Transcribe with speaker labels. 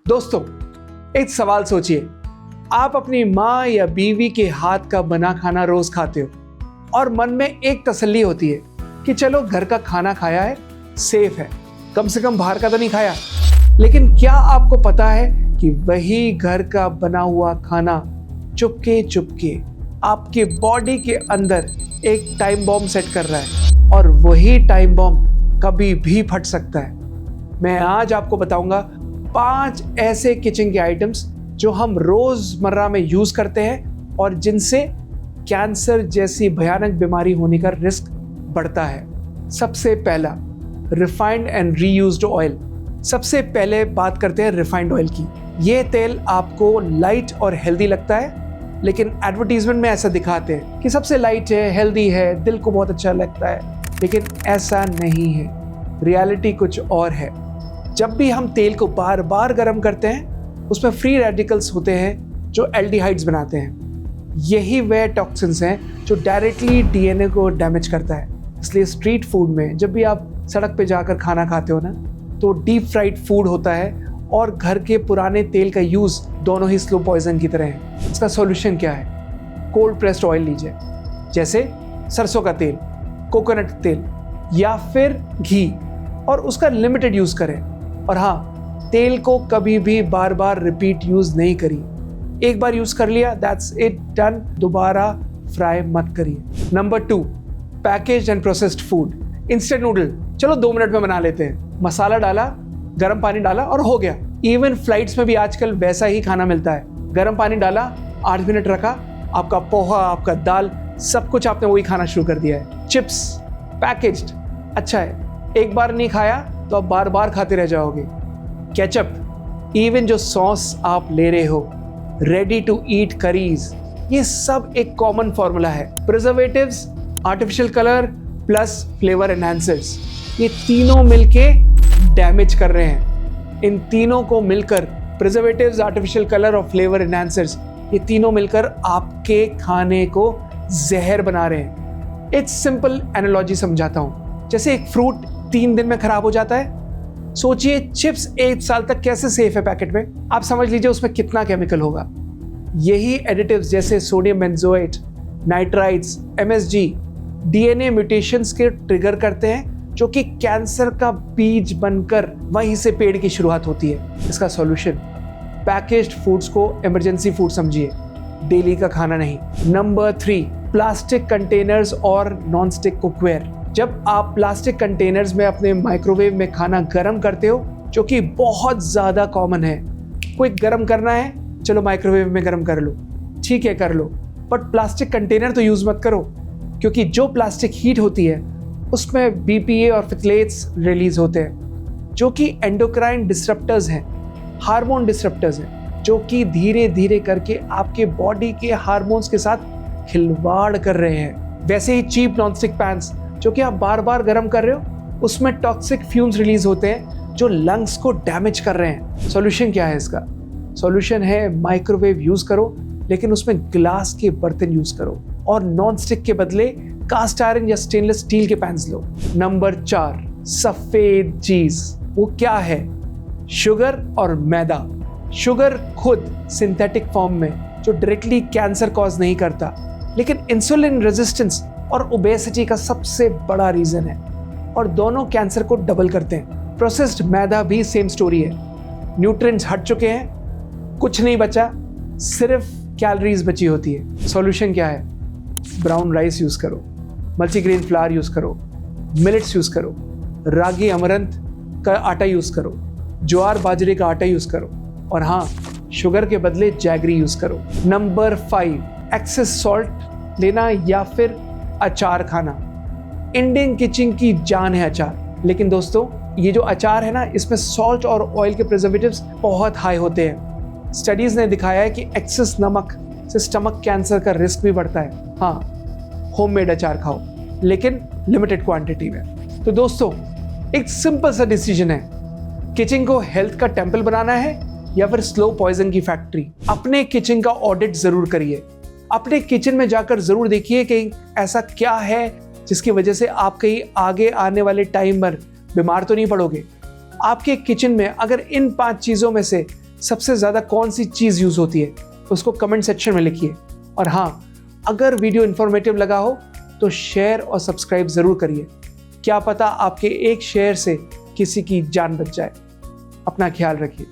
Speaker 1: दोस्तों, एक सवाल सोचिए, आप अपनी माँ या बीवी के हाथ का बना खाना रोज खाते हो और मन में एक तसल्ली होती है कि चलो घर का खाना खाया है, सेफ है, कम से कम बाहर का तो नहीं खाया। लेकिन क्या आपको पता है कि वही घर का बना हुआ खाना चुपके चुपके आपके बॉडी के अंदर एक टाइम बॉम्ब सेट कर रहा है और वही टाइम बॉम्ब कभी भी फट सकता है। मैं आज आपको बताऊंगा 5 ऐसे किचन के आइटम्स जो हम रोजमर्रा में यूज करते हैं और जिनसे कैंसर जैसी भयानक बीमारी होने का रिस्क बढ़ता है। सबसे पहला, रिफाइंड एंड रीयूज्ड ऑयल। सबसे पहले बात करते हैं रिफाइंड ऑयल की। ये तेल आपको लाइट और हेल्दी लगता है, लेकिन एडवर्टीजमेंट में ऐसा दिखाते हैं कि सबसे लाइट है, हेल्दी है, दिल को बहुत अच्छा लगता है, लेकिन ऐसा नहीं है। रियलिटी कुछ और है। जब भी हम तेल को बार बार गर्म करते हैं, उसमें फ्री रेडिकल्स होते हैं जो एल्डिहाइड्स बनाते हैं। यही वह टॉक्सिन्स हैं जो डायरेक्टली डीएनए को डैमेज करता है। इसलिए स्ट्रीट फूड में जब भी आप सड़क पे जाकर खाना खाते हो ना, तो डीप फ्राइड फूड होता है और घर के पुराने तेल का यूज़ दोनों ही स्लो पॉइजन की तरह है। इसका सॉल्यूशन क्या है? कोल्ड प्रेस्ड ऑयल लीजिए, जैसे सरसों का तेल, कोकोनट तेल या फिर घी, और उसका लिमिटेड यूज़ करें। और हाँ, तेल को कभी भी बार बार रिपीट यूज़ नहीं करिए। एक बार यूज़ कर लिया, दैट्स इट, डन। दोबारा फ्राई मत करिए। Number 2, packaged and processed food. Instant noodle चलो 2 मिनट में बना लेते हैं। मसाला डाला, गर्म पानी डाला और हो गया। इवन फ्लाइट्स में भी आजकल वैसा ही खाना मिलता है। गर्म पानी डाला, 8 मिनट रखा, आपका पोहा, आपका दाल, सब कुछ आपने वही खाना शुरू कर दिया है। चिप्स पैकेज्ड, अच्छा है, एक बार नहीं खाया तो आप बार बार खाते रह जाओगे। केचप, इवन जो सॉस आप ले रहे हो, रेडी टू ईट करीज, ये सब एक कॉमन फॉर्मूला है। Preservatives, artificial colour plus flavour enhancers, ये तीनों मिलके डैमेज कर रहे हैं। इन तीनों को मिलकर, प्रिजर्वेटिव्स, आर्टिफिशियल कलर और फ्लेवर एनहांसर्स, ये तीनों मिलकर आपके खाने को जहर बना रहे हैं। एक सिंपल एनालॉजी समझाता हूँ। जैसे एक फ्रूट 3 दिन में खराब हो जाता है, सोचिए चिप्स 1 साल तक कैसे सेफ है पैकेट में। आप समझ लीजिए उसमें कितना केमिकल होगा। यही एडिटिव्स जैसे sodium benzoate, nitrites, MSG, DNA mutations के ट्रिगर करते हैं, जो कि कैंसर का बीज बनकर वहीं से पेड़ की शुरुआत होती है। इसका सॉल्यूशन, पैकेज्ड फूड्स को इमरजेंसी फूड समझिए, डेली का खाना नहीं। नंबर 3, प्लास्टिक कंटेनर्स और नॉन स्टिक कुकवेयर। जब आप प्लास्टिक कंटेनर्स में अपने माइक्रोवेव में खाना गर्म करते हो, जो कि बहुत ज़्यादा कॉमन है, क्विक गर्म करना है, चलो माइक्रोवेव में गर्म कर लो, ठीक है कर लो, बट प्लास्टिक कंटेनर तो यूज़ मत करो, क्योंकि जो प्लास्टिक हीट होती है उसमें बीपीए और फिथलेट्स रिलीज होते हैं, जो कि एंडोक्राइन डिसरप्टर्स हैं, हार्मोन डिसरप्टर्स हैं, जो कि धीरे धीरे करके आपके बॉडी के हार्मोन्स के साथ खिलवाड़ कर रहे हैं। वैसे ही चीप नॉनस्टिक पैन्स जो कि आप बार बार गर्म कर रहे हो, उसमें टॉक्सिक फ्यूम्स रिलीज होते हैं जो लंग्स को डैमेज कर रहे हैं। सॉल्यूशन क्या है इसका? सॉल्यूशन है माइक्रोवेव यूज करो, लेकिन उसमें ग्लास के बर्तन यूज करो और नॉन स्टिक के बदले कास्ट आयरन या स्टेनलेस स्टील के पैन्स लो। नंबर 4, सफेद चीज। वो क्या है? शुगर और मैदा। शुगर खुद सिंथेटिक फॉर्म में, जो डायरेक्टली कैंसर कॉज नहीं करता, लेकिन इंसुलिन रेजिस्टेंस और ओबेसिटी का सबसे बड़ा रीजन है, और दोनों कैंसर को डबल करते हैं। प्रोसेस्ड मैदा भी सेम स्टोरी है। न्यूट्रिएंट्स हट चुके हैं, कुछ नहीं बचा, सिर्फ कैलोरीज बची होती है। सॉल्यूशन क्या है? ब्राउन राइस यूज करो, मल्टीग्रेन फ्लावर यूज करो, मिलेट्स यूज करो, रागी अमरंथ का आटा यूज करो, ज्वार बाजरे का आटा यूज करो, और हाँ, शुगर के बदले जैगरी यूज करो। नंबर 5, एक्सेस सॉल्ट लेना या फिर अचार खाना। इंडियन किचन की जान है अचार, लेकिन दोस्तों ये जो अचार है ना, इसमें सॉल्ट और ऑयल के प्रिजर्वेटिव्स बहुत हाई होते हैं। स्टडीज ने दिखाया है कि एक्सेस नमक से स्टमक कैंसर का रिस्क भी बढ़ता है। हाँ, होममेड अचार खाओ, लेकिन लिमिटेड क्वांटिटी में। तो दोस्तों, एक सिंपल सा डिसीजन है, किचन को हेल्थ का टेम्पल बनाना है या फिर स्लो पॉइजन की फैक्ट्री। अपने किचन का ऑडिट जरूर करिए। अपने किचन में जाकर जरूर देखिए कि ऐसा क्या है जिसकी वजह से आप कहीं आगे आने वाले टाइम पर बीमार तो नहीं पड़ोगे। आपके किचन में अगर इन 5 चीज़ों में से सबसे ज़्यादा कौन सी चीज़ यूज़ होती है, उसको कमेंट सेक्शन में लिखिए। और हाँ, अगर वीडियो इन्फॉर्मेटिव लगा हो तो शेयर और सब्सक्राइब ज़रूर करिए। क्या पता आपके एक शेयर से किसी की जान बच जाए। अपना ख्याल रखिए।